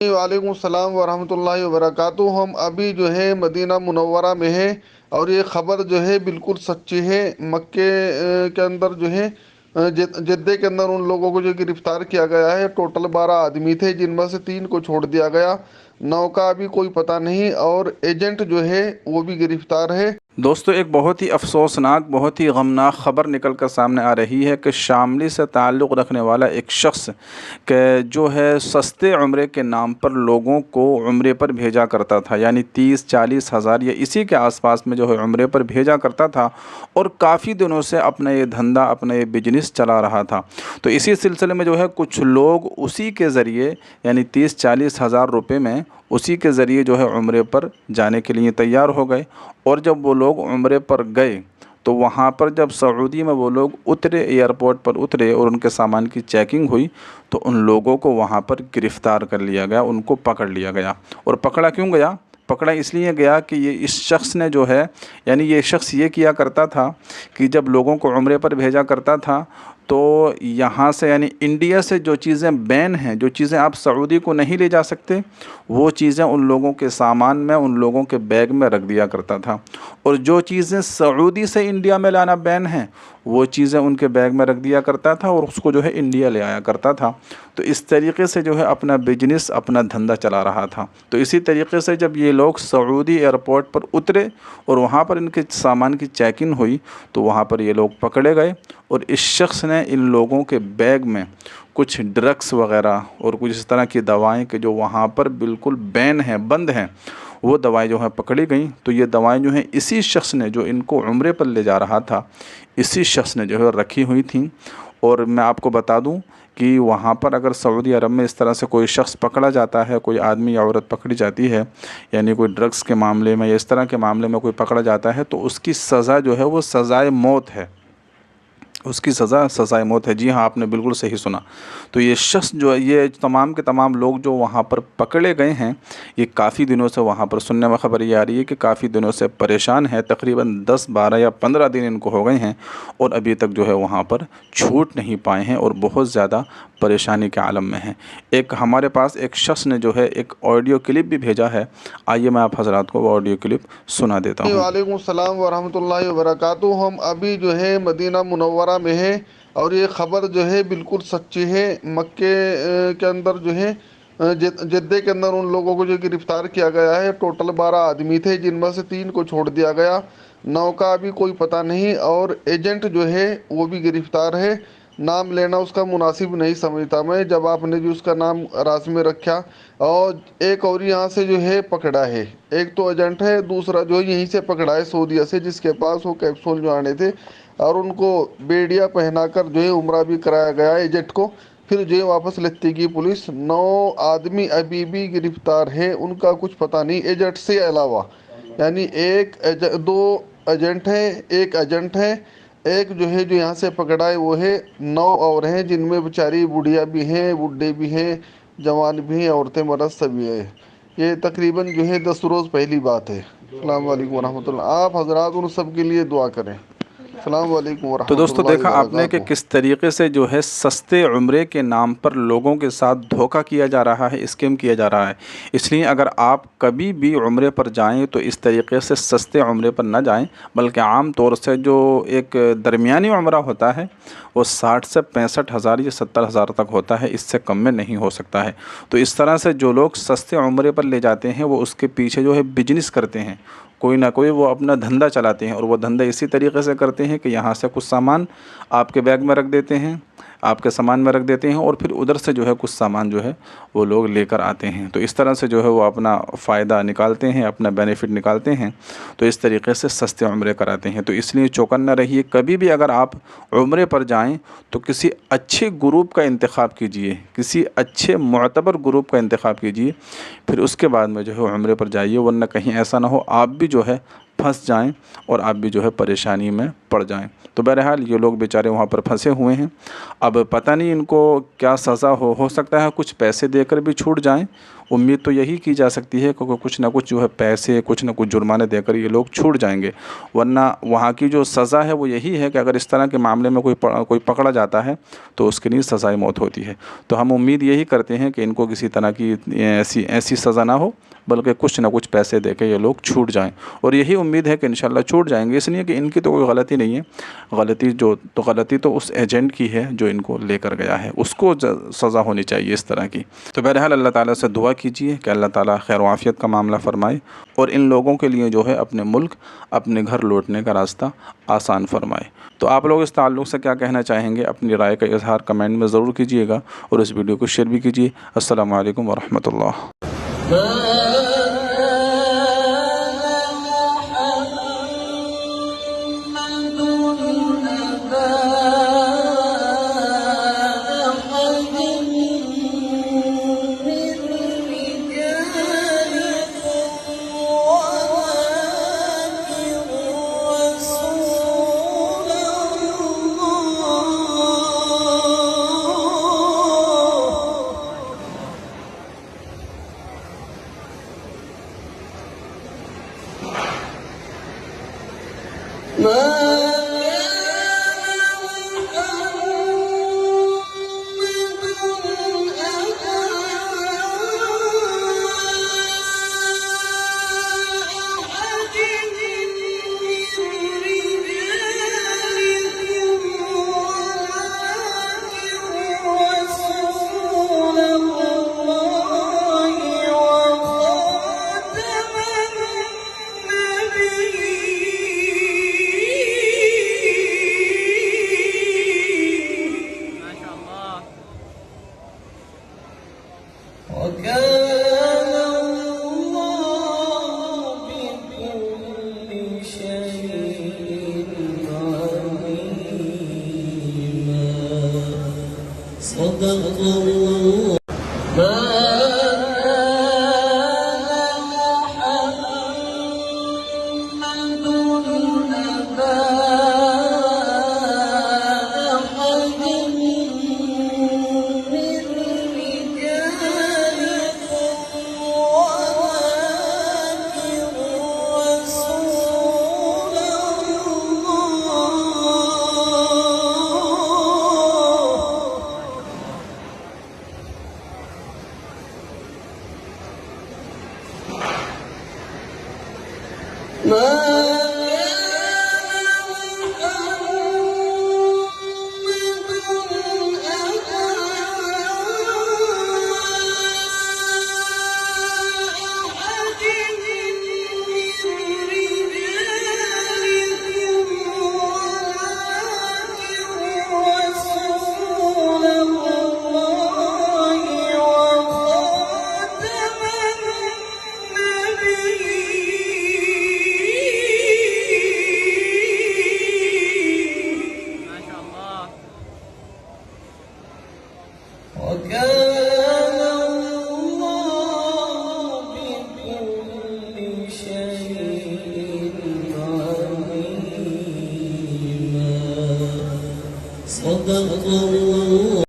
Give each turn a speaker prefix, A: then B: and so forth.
A: وعلیکم السلام ورحمۃ اللہ وبرکاتہ۔ ہم ابھی جو ہے مدینہ منورہ میں ہیں، اور یہ خبر جو ہے بالکل سچی ہے۔ مکے کے اندر جو ہے جدے کے اندر ان لوگوں کو جو گرفتار کیا گیا ہے، ٹوٹل 12 آدمی تھے، جن میں سے 3 کو چھوڑ دیا گیا، 9 کا ابھی کوئی پتہ نہیں، اور ایجنٹ جو ہے وہ بھی گرفتار ہے۔
B: دوستو، ایک بہت ہی افسوسناک، بہت ہی غمناک خبر نکل کر سامنے آ رہی ہے کہ شاملی سے تعلق رکھنے والا ایک شخص کہ جو ہے سستے عمرے کے نام پر لوگوں کو عمرے پر بھیجا کرتا تھا، یعنی 30-40 ہزار یا اسی کے آس پاس میں جو ہے عمرے پر بھیجا کرتا تھا، اور کافی دنوں سے اپنا یہ دھندا، اپنا یہ بزنس چلا رہا تھا۔ تو اسی سلسلے میں جو ہے کچھ لوگ اسی کے ذریعے، یعنی 30-40 ہزار روپے میں اسی کے ذریعے جو ہے عمرے پر جانے کے لیے تیار ہو گئے۔ اور جب وہ لوگ عمرے پر گئے تو وہاں پر جب سعودی میں وہ لوگ اترے، ایئرپورٹ پر اترے اور ان کے سامان کی چیکنگ ہوئی، تو ان لوگوں کو وہاں پر گرفتار کر لیا گیا، ان کو پکڑ لیا گیا۔ اور پکڑا کیوں گیا؟ پکڑا اس لیے گیا کہ یہ اس شخص نے جو ہے، یعنی یہ شخص یہ کیا کرتا تھا کہ جب لوگوں کو عمرے پر بھیجا کرتا تھا تو یہاں سے، یعنی انڈیا سے جو چیزیں بین ہیں، جو چیزیں آپ سعودی کو نہیں لے جا سکتے، وہ چیزیں ان لوگوں کے سامان میں، ان لوگوں کے بیگ میں رکھ دیا کرتا تھا، اور جو چیزیں سعودی سے انڈیا میں لانا بین ہیں، وہ چیزیں ان کے بیگ میں رکھ دیا کرتا تھا اور اس کو جو ہے انڈیا لے آیا کرتا تھا۔ تو اس طریقے سے جو ہے اپنا بزنس، اپنا دھندا چلا رہا تھا۔ تو اسی طریقے سے جب یہ لوگ سعودی ایئرپورٹ پر اترے اور وہاں پر ان کے سامان کی چیکنگ ہوئی، تو وہاں پر یہ لوگ پکڑے گئے، اور اس شخص نے ان لوگوں کے بیگ میں کچھ ڈرگس وغیرہ اور کچھ اس طرح کی دوائیں کہ جو وہاں پر بالکل بین ہیں، بند ہیں، وہ دوائیں جو ہیں پکڑی گئیں۔ تو یہ دوائیں جو ہیں اسی شخص نے، جو ان کو عمرے پر لے جا رہا تھا، اسی شخص نے جو ہے رکھی ہوئی تھیں۔ اور میں آپ کو بتا دوں کہ وہاں پر اگر سعودی عرب میں اس طرح سے کوئی شخص پکڑا جاتا ہے، کوئی آدمی یا عورت پکڑی جاتی ہے، یعنی کوئی ڈرگس کے معاملے میں یا اس طرح کے معاملے میں کوئی پکڑا جاتا ہے، تو اس کی سزا جو ہے وہ سزائے موت ہے۔ اس کی سزا سزائے موت ہے۔ جی ہاں، آپ نے بالکل صحیح سنا۔ تو یہ شخص جو ہے، یہ تمام کے تمام لوگ جو وہاں پر پکڑے گئے ہیں، یہ کافی دنوں سے وہاں پر، سننے میں خبر یہ آ رہی ہے کہ کافی دنوں سے پریشان ہے، تقریباً 10، 12 یا 15 دن ان کو ہو گئے ہیں، اور ابھی تک جو ہے وہاں پر چھوٹ نہیں پائے ہیں، اور بہت زیادہ پریشانی کے عالم میں ہیں۔ ایک ہمارے پاس ایک شخص نے جو ہے ایک آڈیو کلپ بھی بھیجا ہے، آئیے میں آپ حضرات کو وہ آڈیو کلپ سنا دیتا ہوں۔
A: وعلیکم السلام ورحمۃ اللہ وبرکاتہ۔ ہم ابھی جو ہے مدینہ منورہ میں ہیں، اور یہ خبر جو ہے بالکل سچی ہے۔ مکے کے اندر جو ہے جدے کے اندر ان لوگوں کو جو گرفتار کیا گیا ہے، ٹوٹل 12 آدمی تھے، جن میں سے 3 کو چھوڑ دیا گیا، 9 کا ابھی کوئی پتہ نہیں، اور ایجنٹ جو ہے وہ بھی گرفتار ہے۔ نام لینا اس کا مناسب نہیں سمجھتا میں، جب آپ نے جو اس کا نام راز میں رکھا۔ اور ایک اور یہاں سے جو ہے پکڑا ہے، ایک تو ایجنٹ ہے، دوسرا جو یہیں سے پکڑا ہے سعودیہ سے، جس کے پاس وہ کیپسول جو آنے تھے، اور ان کو بیڑیا پہنا کر جو ہے عمرہ بھی کرایا گیا ہے ایجنٹ کو، پھر جو ہے واپس لیتی گئی پولیس۔ 9 آدمی ابھی بھی گرفتار ہیں، ان کا کچھ پتہ نہیں ایجنٹ سے علاوہ، یعنی دو ایجنٹ ہیں، ایک ایجنٹ ہے، ایک جو ہے جو یہاں سے پکڑا ہے وہ ہے، 9 اور ہیں، جن میں بیچاری بڑھیا بھی ہیں، بڈھے بھی ہیں، جوان بھی ہیں، عورتیں مرد سبھی ہیں۔ یہ تقریباً جو ہے 10 روز پہلی بات ہے۔ السلام علیکم ورحمۃ اللہ۔ آپ حضرات ان سب کے لیے دعا کریں۔ السلام علیکم
B: تو
A: ورحمۃ
B: دوستو،
A: اللہ
B: دیکھا آپ نے کہ
A: وبرکاتہ۔
B: کس طریقے سے جو ہے سستے عمرے کے نام پر لوگوں کے ساتھ دھوکہ کیا جا رہا ہے، اسکیم کیا جا رہا ہے۔ اس لیے اگر آپ کبھی بھی عمرے پر جائیں تو اس طریقے سے سستے عمرے پر نہ جائیں، بلکہ عام طور سے جو ایک درمیانی عمرہ ہوتا ہے وہ 60 سے 65 ہزار یا 70 ہزار تک ہوتا ہے، اس سے کم میں نہیں ہو سکتا ہے۔ تو اس طرح سے جو لوگ سستے عمرے پر لے جاتے ہیں، وہ اس کے پیچھے جو ہے بزنس کرتے ہیں، کوئی نہ کوئی وہ اپنا دھندا چلاتے ہیں، اور وہ دھندا اسی طریقے سے کرتے ہیں کہ یہاں سے کچھ سامان آپ کے بیگ میں رکھ دیتے ہیں، آپ کے سامان میں رکھ دیتے ہیں، اور پھر ادھر سے جو ہے کچھ سامان جو ہے وہ لوگ لے کر آتے ہیں۔ تو اس طرح سے جو ہے وہ اپنا فائدہ نکالتے ہیں، اپنا بینیفٹ نکالتے ہیں، تو اس طریقے سے سستے عمرے کراتے ہیں۔ تو اس لیے چوکنا رہیے، کبھی بھی اگر آپ عمرے پر جائیں تو کسی اچھے گروپ کا انتخاب کیجئے، کسی اچھے معتبر گروپ کا انتخاب کیجئے، پھر اس کے بعد میں جو ہے عمرے پر جائیے، ورنہ کہیں ایسا نہ ہو آپ بھی جو ہے پھنس جائیں اور آپ بھی جو ہے پریشانی میں پڑ جائیں۔ تو بہرحال یہ لوگ بیچارے وہاں پر پھنسے ہوئے ہیں، اب پتہ نہیں ان کو کیا سزا ہو سکتا ہے کچھ پیسے دے کر بھی چھوٹ جائیں، امید تو یہی کی جا سکتی ہے کہ کچھ نہ کچھ جو ہے پیسے، کچھ نہ کچھ جرمانے دے کر یہ لوگ چھوٹ جائیں گے، ورنہ وہاں کی جو سزا ہے وہ یہی ہے کہ اگر اس طرح کے معاملے میں کوئی پکڑا جاتا ہے تو اس کے لیے سزائے موت ہوتی ہے۔ تو ہم امید یہی کرتے ہیں کہ ان کو کسی طرح کی ایسی سزا نہ ہو، بلکہ کچھ نہ کچھ پیسے دے کے یہ لوگ چھوٹ جائیں، اور یہی امید ہے کہ انشاءاللہ چھوٹ جائیں گے، اس لیے کہ ان کی تو کوئی غلطی نہیں ہے، غلطی تو اس ایجنٹ کی ہے جو ان کو لے کر گیا ہے، اس کو سزا ہونی چاہیے اس طرح کی۔ تو بہرحال اللہ تعالیٰ سے دعا کیجیے کہ اللہ تعالیٰ خیر و عافیت کا معاملہ فرمائے اور ان لوگوں کے لیے جو ہے اپنے ملک، اپنے گھر لوٹنے کا راستہ آسان فرمائے۔ تو آپ لوگ اس تعلق سے کیا کہنا چاہیں گے؟ اپنی رائے کا اظہار کمنٹ میں ضرور کیجیے گا اور اس ویڈیو کو شیئر بھی کیجیے۔ السلام علیکم ورحمۃ اللہ۔
C: صدق الله